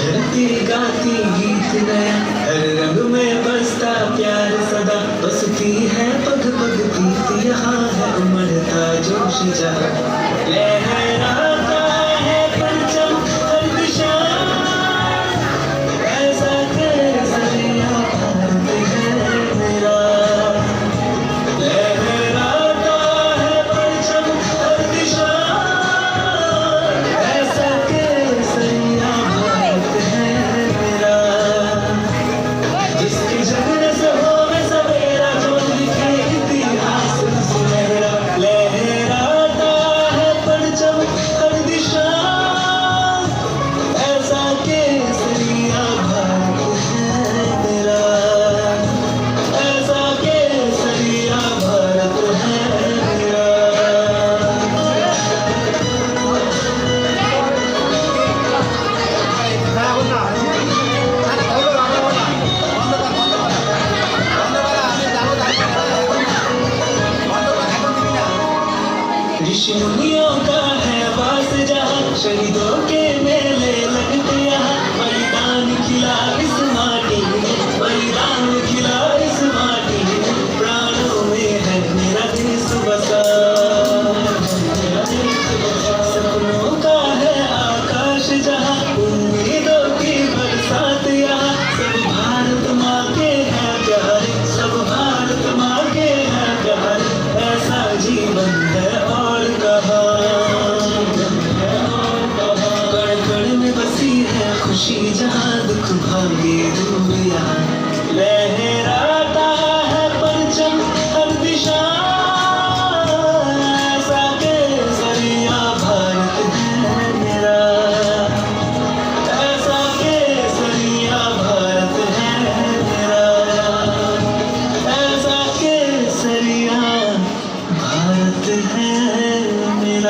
धरती गाती गीत नया, हर रंग में बसता प्यार सदा, बसती है पग पग प्रीत, यहाँ है उमड़ता जोश जहाँ, लहराता है परचम हर दिशा, ऐसा केसरिया भारत है मेरा। लहराता है परचम हर दिशा, ऐसा केसरिया भारत है मेरा। जिसके जगने से होवे सवेरा, जो लिखे इतिहास सुनहरा, लहराता है परचम हर दिशा, ऐसा केसरिया भारत है मेरा, ऐसा केसरिया भारत है मेरा। ऋषि मुनियों का है वास जहाँ, शहीदों के मेले लगते यहाँ, बलिदान खिला इस माटी में, बलिदान खिला इस माटी में, प्राणों में है मेरा देश बसा। सपनों का है आकाश जहाँ, उम्मीदों की बरसात यहाँ, सब भारत माँ के हैं प्यारे, सब भारत माँ के हैं प्यारे, ऐसा जीवन है और कहाँ। कण कण में बसी है खुशी जहाँ, दुख भागे दूर यहाँ,